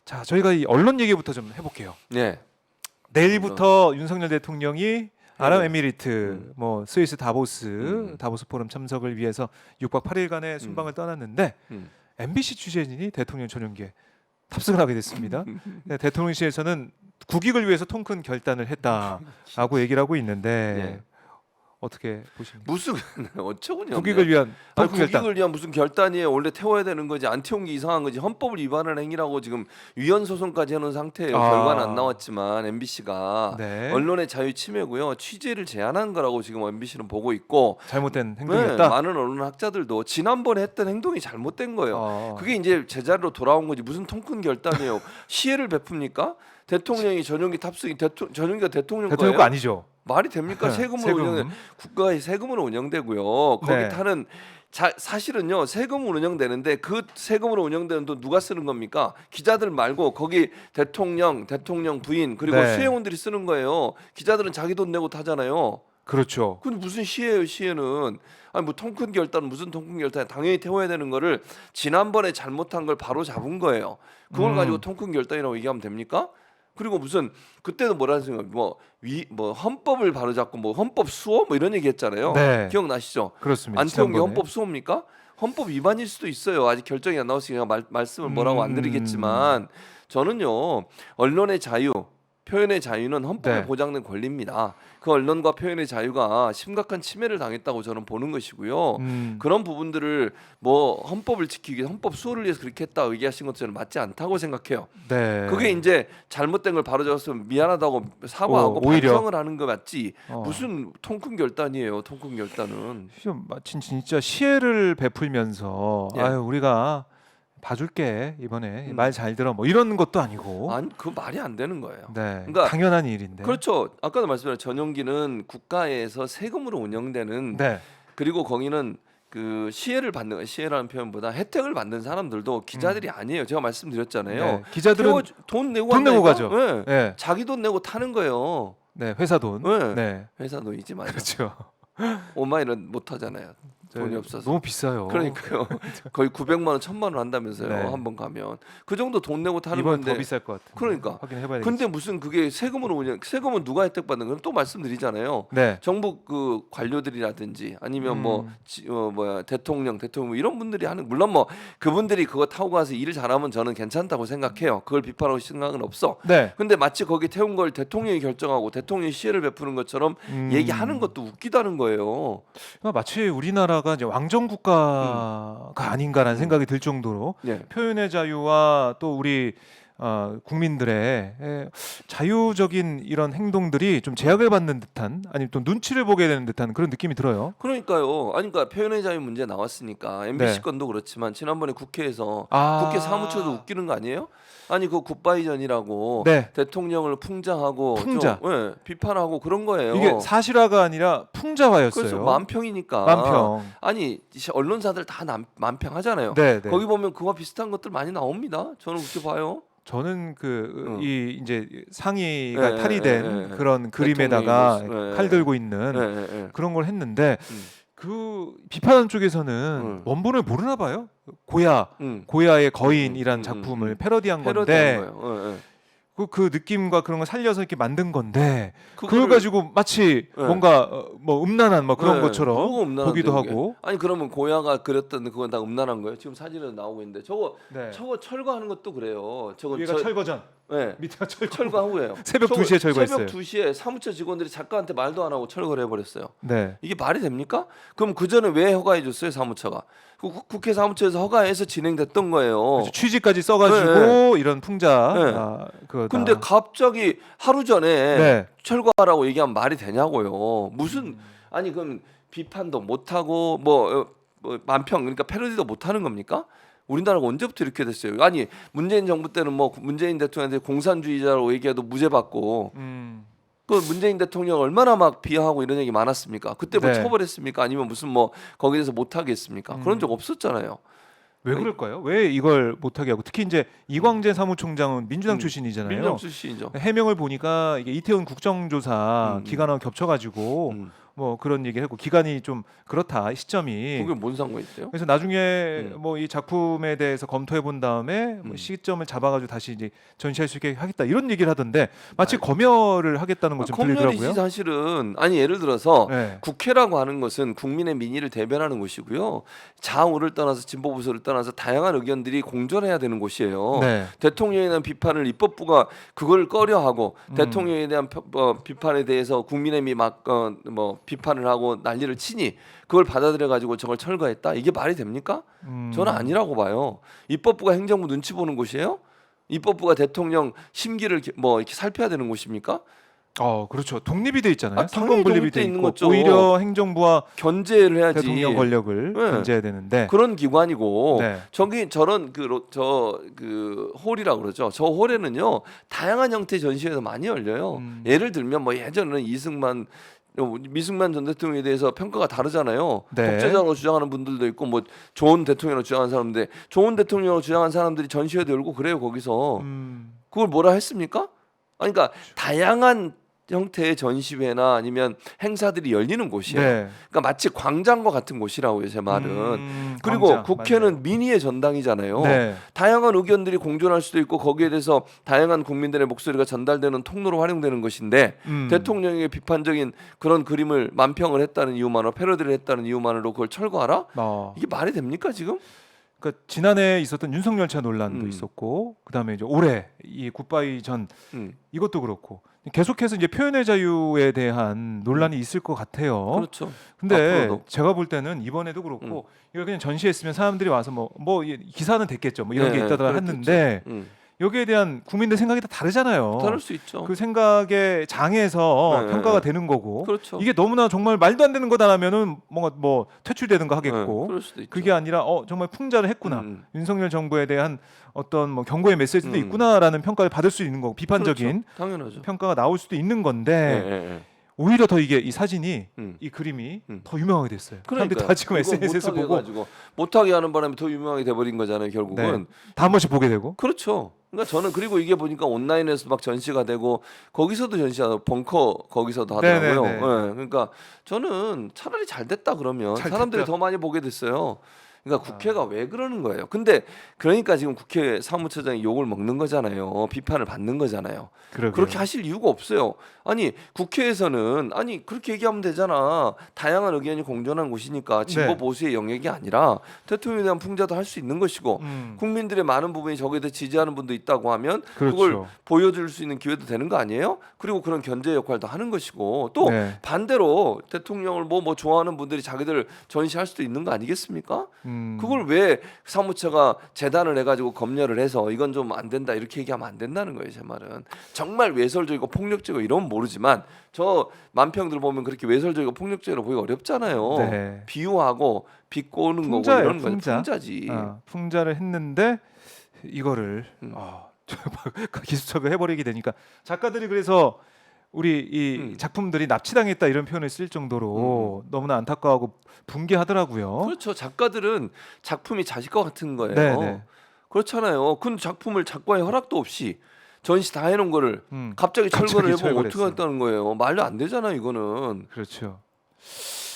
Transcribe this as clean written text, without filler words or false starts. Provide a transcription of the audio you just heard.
자, 저희가 이 언론 얘기부터 좀 해볼게요. 네. 내일부터 윤석열 대통령이 아랍에미리트, 음. 뭐 스위스 다보스 포럼 참석을 위해서 6박 8일간의 순방을 떠났는데 MBC 취재진이 대통령 전용기에 탑승을 하게 됐습니다. 네, 대통령실에서는 국익을 위해서 통 큰 결단을 했다라고 얘기를 하고 있는데 네. 어떻게 보십니까? 무슨 어처구니 국익을 위한 통 아니, 큰 결단. 국익을 위한 무슨 결단이에요? 원래 태워야 되는 거지. 안 태운 게 이상한 거지. 헌법을 위반한 행위라고 지금 위헌 소송까지 해놓은 상태예요. 결과는 안 나왔지만 MBC가 네. 언론의 자유 침해고요. 취재를 제한한 거라고 지금 MBC는 보고 있고 잘못된 네, 행동이었다. 많은 언론 학자들도 지난번에 했던 행동이 잘못된 거예요. 그게 이제 제자리로 돌아온 거지. 무슨 통 큰 결단이에요? 시혜를 베풉니까? 대통령이 전용기 탑승이 전용기가 대통령 대통령 거예요? 거 아니죠. 말이 됩니까? 세금으로 세금. 운영 국가의 세금으로 운영되고요. 거기 네. 타는 사실은요 세금으로 운영되는데 그 세금으로 운영되는 돈 누가 쓰는 겁니까? 기자들 말고 거기 대통령 부인 그리고 네. 수행원들이 쓰는 거예요. 기자들은 자기 돈 내고 타잖아요. 그렇죠. 근데 무슨 시예요? 시에는 아니 뭐 통 큰 결단 무슨 통 큰 결단 당연히 태워야 되는 거를 지난번에 잘못한 걸 바로 잡은 거예요. 그걸 가지고 통 큰 결단이라고 얘기하면 됩니까? 그리고 무슨 그때도 뭐라는 생각 뭐 헌법을 바로잡고 뭐 헌법 수호 뭐 이런 얘기했잖아요. 네. 기억나시죠? 그렇습니다. 안 태운 게 지난번에. 헌법 수호입니까? 헌법 위반일 수도 있어요. 아직 결정이 안 나왔으니까 말씀을 뭐라고 안 드리겠지만 저는요 언론의 자유, 표현의 자유는 헌법에 네. 보장된 권리입니다. 그 언론과 표현의 자유가 심각한 침해를 당했다고 저는 보는 것이고요. 그런 부분들을 뭐 헌법을 지키기 위해 헌법 수호를 위해서 그렇게 했다 얘기하신 것도 저는 맞지 않다고 생각해요. 네. 그게 이제 잘못된 걸 바로잡았으면 미안하다고 사과하고 오히려. 반성을 하는 거 맞지. 어. 무슨 통 큰 결단이에요. 통 큰 결단은. 마침 진짜 시혜를 베풀면서 예. 아유 우리가 봐줄게 이번에 말 잘 들어 뭐 이런 것도 아니고 아니 그 말이 안 되는 거예요. 네 그러니까 당연한 일인데 그렇죠. 아까도 말씀드린 전용기는 국가에서 세금으로 운영되는 네 그리고 거기는 그 시혜를 받는 시혜라는 표현보다 혜택을 받는 사람들도 기자들이 아니에요. 제가 말씀드렸잖아요. 네. 기자들은 돈 내고 돈 내고 한다니까? 가죠. 네. 네. 자기 돈 내고 타는 거예요. 네 회사 돈 네. 네 회사 돈이지 맞아. 그렇죠 오마이는 못 하잖아요. 돈이 저희 없어서. 너무 비싸요. 그러니까요. 거의 900만 원, 1000만 원 한다면서요. 네. 한 번 가면 그 정도 돈 내고 타는 이번 건데. 더 비쌀 것 같은데 그러니까. 확인해봐야 되겠 근데 무슨 그게 세금으로 운영? 세금은 누가 혜택 받는 거예요? 또 말씀드리잖아요. 네 정부 그 관료들이라든지 아니면 대통령 뭐 이런 분들이 하는 물론 뭐 그분들이 그거 타고 가서 일을 잘하면 저는 괜찮다고 생각해요. 그걸 비판하고 생각은 없어. 네. 근데 마치 거기 태운 걸 대통령이 결정하고 대통령이 시혜를 베푸는 것처럼 얘기하는 것도 웃기다는 거예요. 마치 우리나라가 이제 왕정 국가가 아닌가라는 생각이 들 정도로 네. 표현의 자유와 또 우리 국민들의 자유적인 이런 행동들이 좀 제약을 받는 듯한 아니면 또 눈치를 보게 되는 듯한 그런 느낌이 들어요. 그러니까요. 아니 그러니까 표현의 자유 문제 나왔으니까 MBC 네. 건도 그렇지만 지난번에 국회에서 아. 국회 사무처도 웃기는 거 아니에요? 아니 그 굿바이전이라고 네. 대통령을 풍자하고 풍자. 좀, 비판하고 그런 거예요. 이게 사실화가 아니라 풍자화였어요. 그래서 만평이니까. 만평. 아니 언론사들 다 만평하잖아요. 네, 네. 거기 보면 그와 비슷한 것들 많이 나옵니다. 저는 그렇게 봐요. 저는 이 이제 상의가 네, 탈의된 네, 네. 그런 그림에다가 대통령이 칼 들고 있는 네. 그런 걸 했는데 음. 그 비판하는 쪽에서는 원본을 모르나 봐요. 고야의 거인이란 작품을 패러디한 건데 패러디한 거예요. 그 느낌과 그런 걸 살려서 이렇게 만든 건데 그걸 그거를- 가지고 마치 네. 뭔가 뭐 음란한 뭐 그런 네, 것처럼 뭐가 음란한데, 보기도 그게? 하고 아니 그러면 고야가 그렸던 그건 다 음란한 거예요? 지금 사진은 나오고 있는데 저거 철거하는 것도 그래요. 저거 위에가 철거전 네. 밑에가 철거 철거하고요. 새벽 2시에 철거했어요. 새벽 2시에 사무처 직원들이 작가한테 말도 안 하고 철거를 해버렸어요. 네. 이게 말이 됩니까? 그럼 그 전에 왜 허가해 줬어요 사무처가? 국회 사무처에서 허가해서 진행됐던 거예요. 그렇죠. 취지까지 써가지고 이런 풍자 그거다. 근데 갑자기 하루 전에 네. 철거하라고 얘기하면 말이 되냐고요. 무슨 아니 그럼 비판도 못 하고 뭐 만평 그러니까 패러디도 못 하는 겁니까? 우리나라가 언제부터 이렇게 됐어요? 아니 문재인 정부 때는 뭐 문재인 대통령한테 공산주의자라고 얘기해도 무죄 받고 그 문재인 대통령 얼마나 막 비하하고 이런 얘기 많았습니까? 그때 뭐 네. 처벌했습니까? 아니면 무슨 뭐 거기에 대해서 못 하겠습니까? 그런 적 없었잖아요. 왜 그럴까요? 왜 이걸 못하게 하고 특히 이제 이광재 사무총장은 민주당 출신이잖아요. 민주당 출신이죠. 해명을 보니까 이게 이태원 국정조사 음. 기간하고 겹쳐가지고 뭐 그런 얘기를 했고 기간이 좀 그렇다 시점이. 그게 뭔 상관 있어요? 그래서 나중에 뭐 이 작품에 대해서 검토해 본 다음에 뭐 시점을 잡아가지고 다시 이제 전시할 수 있게 하겠다 이런 얘기를 하던데 마치 검열을 하겠다는 것좀 검열이지 들리더라고요. 사실은. 아니 예를 들어서 네. 국회라고 하는 것은 국민의 민의를 대변하는 곳이고요. 좌우를 떠나서 진보 보수를 떠나서 다양한 의견들이 공존해야 되는 곳이에요. 네. 대통령에 대한 비판을 입법부가 그걸 꺼려하고 대통령에 대한 비판에 대해서 국민의힘이 막 뭐 비판을 하고 난리를 치니 그걸 받아들여 가지고 저걸 철거했다. 이게 말이 됩니까? 저는 아니라고 봐요. 입법부가 행정부 눈치 보는 곳이에요? 입법부가 대통령 심기를 뭐 이렇게 살펴야 되는 곳입니까? 그렇죠. 독립이 돼 있잖아요. 당연히 상권 분립이 독립돼 돼 있는 있고 거죠. 오히려 행정부와 견제를 해야지. 대통령 권력을 네. 견제해야 되는데 그런 기관이고 네. 저기 저런 그 홀이라고 그러죠. 저 홀에는요 다양한 형태의 전시회가 많이 열려요. 예를 들면 뭐 예전에는 미승만 전 대통령에 대해서 평가가 다르잖아요. 네. 독재자로 주장하는 분들도 있고 뭐 좋은 대통령으로 주장하는 사람인데 좋은 대통령으로 주장하는 사람들이 전시회도 열고 그래요 거기서. 그걸 뭐라 했습니까? 아니, 그러니까 다양한 형태의 전시회나 아니면 행사들이 열리는 곳이에요. 네. 그러니까 마치 광장과 같은 곳이라고요, 제 말은. 그리고 광장, 국회는 맞네요. 민의의 전당이잖아요. 네. 다양한 의견들이 공존할 수도 있고 거기에 대해서 다양한 국민들의 목소리가 전달되는 통로로 활용되는 것인데 대통령의 비판적인 그런 그림을 만평을 했다는 이유만으로 패러디를 했다는 이유만으로 그걸 철거하라? 이게 말이 됩니까 지금? 그러니까 지난해 있었던 윤석열차 논란도 있었고 그다음에 이제 올해 이 굿바이 전 이것도 그렇고 계속해서 이제 표현의 자유에 대한 논란이 있을 것 같아요. 그렇죠. 근데 앞으로도. 제가 볼 때는 이번에도 그렇고 이걸 그냥 전시했으면 사람들이 와서 뭐 기사는 됐겠죠. 뭐 이런 게 있다더라 했는데 여기에 대한 국민들 생각이 다 다르잖아요. 다를 수 있죠. 그 생각의 장에서 네. 평가가 되는 거고 그렇죠. 이게 너무나 정말 말도 안 되는 거다라면은 뭔가 뭐 퇴출되든가 네, 하겠고 그럴 수도 있죠. 그게 아니라 정말 풍자를 했구나 윤석열 정부에 대한 어떤 뭐 경고의 메시지도 있구나라는 평가를 받을 수 있는 거고 비판적인 그렇죠. 당연하죠. 평가가 나올 수도 있는 건데 네. 오히려 더 이게 이 사진이 이 그림이 더 유명하게 됐어요. 사람들이 다 지금 SNS에서 보고 못하게 하는 바람에 더 유명하게 돼버린 거잖아요. 결국은 다 한 번씩 보게 되고. 그렇죠. 그러니까 저는 그리고 이게 보니까 온라인에서 막 전시가 되고 거기서도 전시하고 벙커 거기서도 하더라고요. 네네네. 네, 그러니까 저는 차라리 잘 됐다 그러면 잘 사람들이 됐다. 더 많이 보게 됐어요. 그러니까 국회가 왜 그러는 거예요? 근데 그러니까 지금 국회 사무처장이 욕을 먹는 거잖아요. 비판을 받는 거잖아요. 그러게요. 그렇게 하실 이유가 없어요. 아니 국회에서는 아니 그렇게 얘기하면 되잖아. 다양한 의견이 공존한 곳이니까 진보 네. 보수의 영역이 아니라 대통령에 대한 풍자도 할 수 있는 것이고 국민들의 많은 부분이 저기에 대해 지지하는 분도 있다고 하면 그렇죠. 그걸 보여줄 수 있는 기회도 되는 거 아니에요? 그리고 그런 견제 역할도 하는 것이고 또 네. 반대로 대통령을 뭐 좋아하는 분들이 자기들 전시할 수도 있는 거 아니겠습니까? 그걸 왜 사무처가 재단을 해가지고 검열을 해서 이건 좀 안 된다 이렇게 얘기하면 안 된다는 거예요. 제 말은 정말 외설적이고 폭력적이고 이러면 모르지만 저 만평들 보면 그렇게 외설적이고 폭력적으로 보기 어렵잖아요. 네. 비유하고 비꼬는 거고 풍자예요, 이런 거죠. 풍자. 풍자지. 풍자를 했는데 이거를 기술적으로 해버리게 되니까 작가들이 그래서 우리 이 작품들이 납치당했다 이런 표현을 쓸 정도로 너무나 안타까워하고 붕괴하더라고요. 그렇죠. 작가들은 작품이 자식과 같은 거예요. 네네. 그렇잖아요. 그 작품을 작가의 허락도 없이 전시 다 해놓은 거를 갑자기 갑자기 철거를 해보면 철거를 어떻게 했어요. 했다는 거예요. 말도 안 되잖아요. 이거는. 그렇죠.